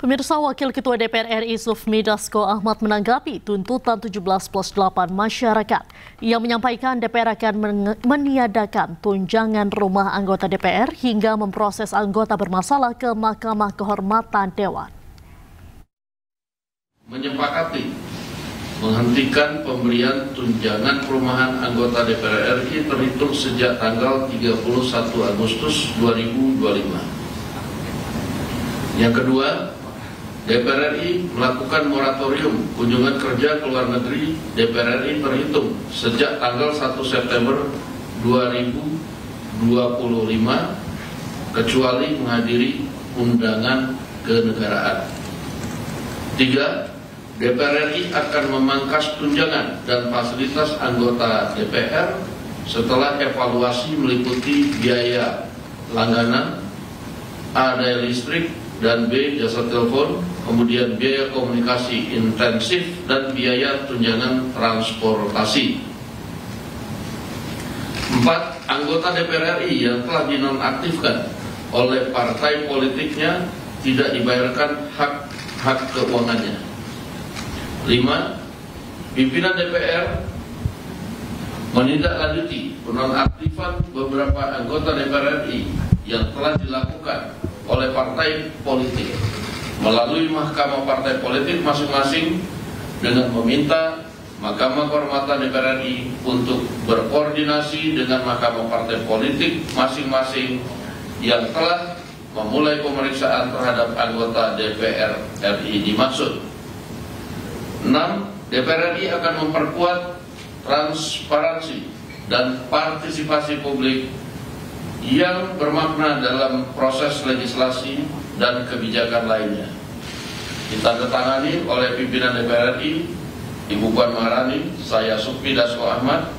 Pemirsa, Wakil Ketua DPR RI Sufmi Dasko Ahmad menanggapi tuntutan 17+8 masyarakat. Ia menyampaikan DPR akan meniadakan tunjangan rumah anggota DPR hingga memproses anggota bermasalah ke Mahkamah Kehormatan Dewan. Menyepakati menghentikan pemberian tunjangan perumahan anggota DPR RI terhitung sejak tanggal 31 Agustus 2025. Yang kedua, DPR RI melakukan moratorium kunjungan kerja ke luar negeri DPR RI terhitung sejak tanggal 1 September 2025 kecuali menghadiri undangan kenegaraan. 3. DPR RI akan memangkas tunjangan dan fasilitas anggota DPR setelah evaluasi meliputi biaya langganan, A. daya listrik, dan B. jasa telepon, kemudian biaya komunikasi intensif, dan biaya tunjangan transportasi. 4. Anggota DPR RI yang telah dinonaktifkan oleh partai politiknya tidak dibayarkan hak keuangannya. 5. Pimpinan DPR menindaklanjuti penonaktifan beberapa anggota DPR RI yang telah dilakukan oleh partai politik melalui mahkamah partai politik masing-masing dengan meminta Mahkamah Kehormatan DPR RI untuk berkoordinasi dengan mahkamah partai politik masing-masing yang telah memulai pemeriksaan terhadap anggota DPR RI dimaksud. 6. DPR RI akan memperkuat transparansi dan partisipasi publik yang bermakna dalam proses legislasi dan kebijakan lainnya. Ditandatangani oleh pimpinan DPR RI, Ibu Puan Maharani, saya Sufmi Dasko Ahmad,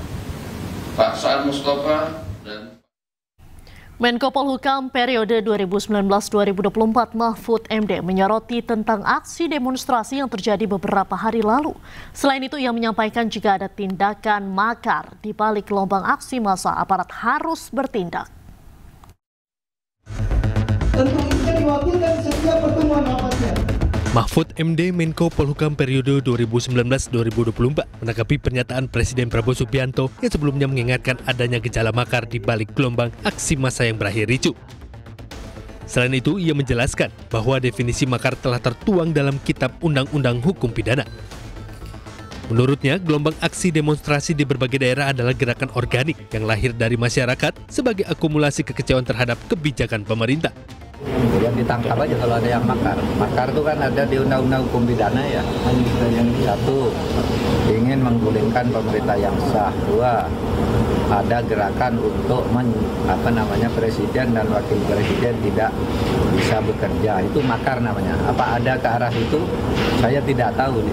Pak Saan Mustafa, dan Menko Polhukam periode 2019-2024 Mahfud MD menyoroti tentang aksi demonstrasi yang terjadi beberapa hari lalu. Selain itu, ia menyampaikan jika ada tindakan makar di balik gelombang aksi massa, aparat harus bertindak. Tentu itu diwakilkan setiap pertemuan rapatnya. Mahfud MD Menko Polhukam periode 2019-2024 menanggapi pernyataan Presiden Prabowo Subianto yang sebelumnya mengingatkan adanya gejala makar di balik gelombang aksi massa yang berakhir ricuh. Selain itu, ia menjelaskan bahwa definisi makar telah tertuang dalam Kitab Undang-Undang Hukum Pidana. Menurutnya, gelombang aksi demonstrasi di berbagai daerah adalah gerakan organik yang lahir dari masyarakat sebagai akumulasi kekecewaan terhadap kebijakan pemerintah. Kemudian ditangkap aja kalau ada yang makar. Makar itu kan ada di Undang-Undang Hukum Pidana ya. Yang satu, ingin menggulingkan pemerintah yang sah. 2, ada gerakan untuk presiden dan wakil presiden tidak bisa bekerja. Itu makar namanya. Apa ada ke arah itu? Saya tidak tahu.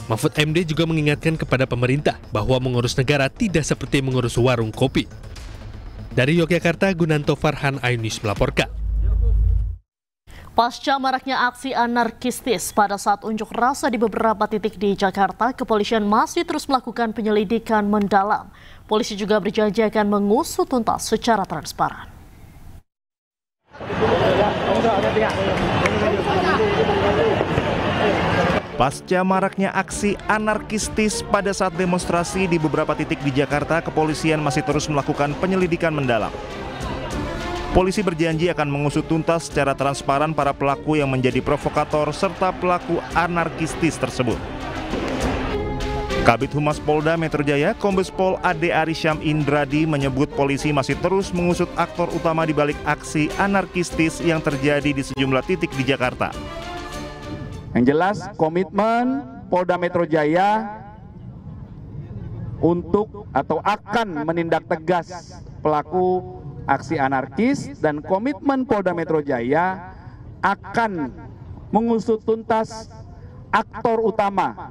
Mahfud MD juga mengingatkan kepada pemerintah bahwa mengurus negara tidak seperti mengurus warung kopi. Dari Yogyakarta, Gunanto Farhan Ayunis melaporkan. Pasca maraknya aksi anarkistis pada saat unjuk rasa di beberapa titik di Jakarta, kepolisian masih terus melakukan penyelidikan mendalam. Polisi juga berjanji akan mengusut tuntas secara transparan. Pasca maraknya aksi anarkistis pada saat demonstrasi di beberapa titik di Jakarta, kepolisian masih terus melakukan penyelidikan mendalam. Polisi berjanji akan mengusut tuntas secara transparan para pelaku yang menjadi provokator serta pelaku anarkistis tersebut. Kabid Humas Polda Metro Jaya, Kombes Pol Ade Arisyam Indradi menyebut polisi masih terus mengusut aktor utama di balik aksi anarkistis yang terjadi di sejumlah titik di Jakarta. Yang jelas, komitmen Polda Metro Jaya untuk atau akan menindak tegas pelaku aksi anarkis, dan komitmen Polda Metro Jaya akan mengusut tuntas aktor utama,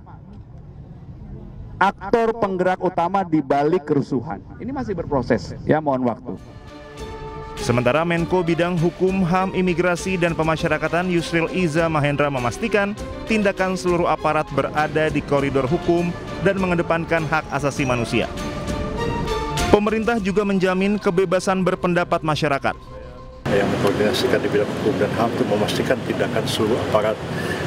aktor penggerak utama di balik kerusuhan. Ini masih berproses, ya, mohon waktu. Sementara Menko Bidang Hukum, HAM, Imigrasi, dan Pemasyarakatan Yusril Iza Mahendra memastikan tindakan seluruh aparat berada di koridor hukum dan mengedepankan hak asasi manusia. Pemerintah juga menjamin kebebasan berpendapat masyarakat. yang mengkoordinasikan di bidang hukum dan HAM untuk memastikan tindakan seluruh aparat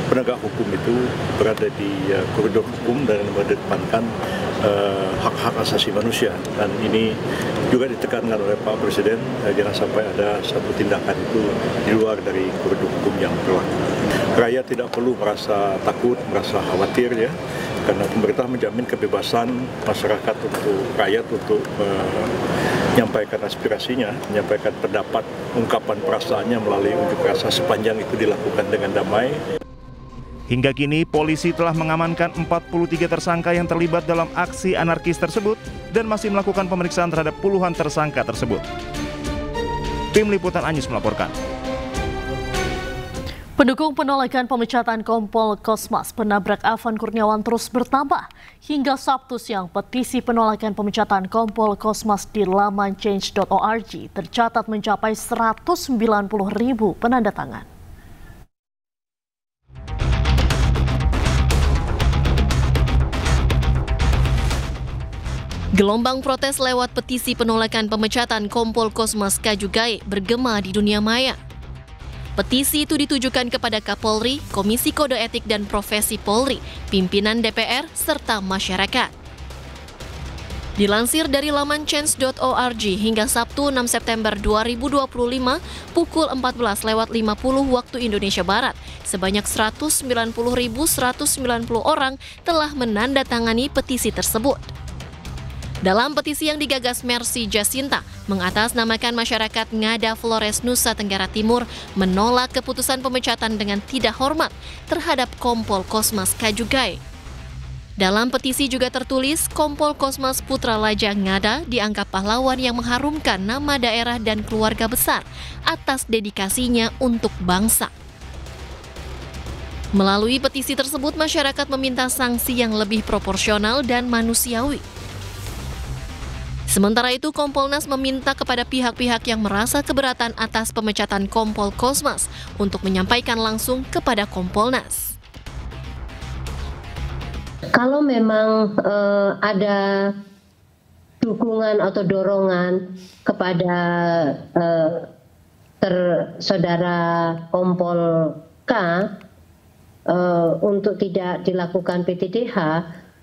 penegak hukum itu berada di koridor hukum dan mengedepankan hak-hak asasi manusia. Dan ini juga ditekankan oleh Pak Presiden, jangan sampai ada satu tindakan itu di luar dari koridor hukum yang berlaku. Rakyat tidak perlu merasa takut, merasa khawatir ya, karena pemerintah menjamin kebebasan masyarakat untuk rakyat untuk menyampaikan aspirasinya, menyampaikan pendapat, ungkapan perasaannya melalui unjuk rasa sepanjang itu dilakukan dengan damai. Hingga kini, polisi telah mengamankan 43 tersangka yang terlibat dalam aksi anarkis tersebut dan masih melakukan pemeriksaan terhadap puluhan tersangka tersebut. Tim Liputan Anyus melaporkan. Pendukung penolakan pemecatan Kompol Kosmas penabrak Afan Kurniawan terus bertambah. Hingga Sabtu siang, petisi penolakan pemecatan Kompol Kosmas di laman change.org tercatat mencapai 190.000 penandatangan. Gelombang protes lewat petisi penolakan pemecatan Kompol Kosmas Kajugai bergema di dunia maya. Petisi itu ditujukan kepada Kapolri, Komisi Kode Etik dan Profesi Polri, pimpinan DPR, serta masyarakat. Dilansir dari laman change.org hingga Sabtu 6 September 2025 pukul 14.50 waktu Indonesia Barat, sebanyak 190.190 orang telah menandatangani petisi tersebut. Dalam petisi yang digagas Mercy Jacinta, mengatasnamakan masyarakat Ngada Flores, Nusa Tenggara Timur menolak keputusan pemecatan dengan tidak hormat terhadap Kompol Kosmas Kajugai. Dalam petisi juga tertulis, Kompol Kosmas Putra Laja Ngada dianggap pahlawan yang mengharumkan nama daerah dan keluarga besar atas dedikasinya untuk bangsa. Melalui petisi tersebut, masyarakat meminta sanksi yang lebih proporsional dan manusiawi. Sementara itu, Kompolnas meminta kepada pihak-pihak yang merasa keberatan atas pemecatan Kompol Kosmas untuk menyampaikan langsung kepada Kompolnas. Kalau memang ada dukungan atau dorongan kepada saudara Kompol K untuk tidak dilakukan PTDH,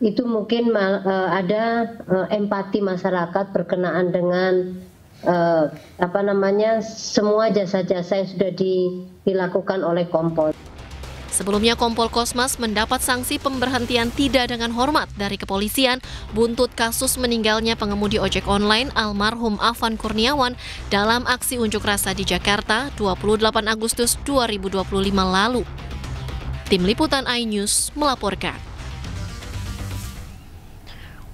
itu mungkin ada empati masyarakat berkenaan dengan semua jasa-jasa yang sudah dilakukan oleh Kompol. Sebelumnya Kompol Kosmas mendapat sanksi pemberhentian tidak dengan hormat dari kepolisian buntut kasus meninggalnya pengemudi ojek online almarhum Afan Kurniawan dalam aksi unjuk rasa di Jakarta 28 Agustus 2025 lalu. Tim Liputan iNews melaporkan.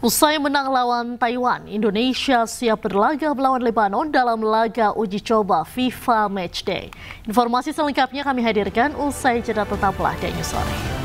Usai menang lawan Taiwan, Indonesia siap berlaga melawan Lebanon dalam laga uji coba FIFA Matchday. Informasi selengkapnya kami hadirkan usai jeda, tetaplah di News Sore.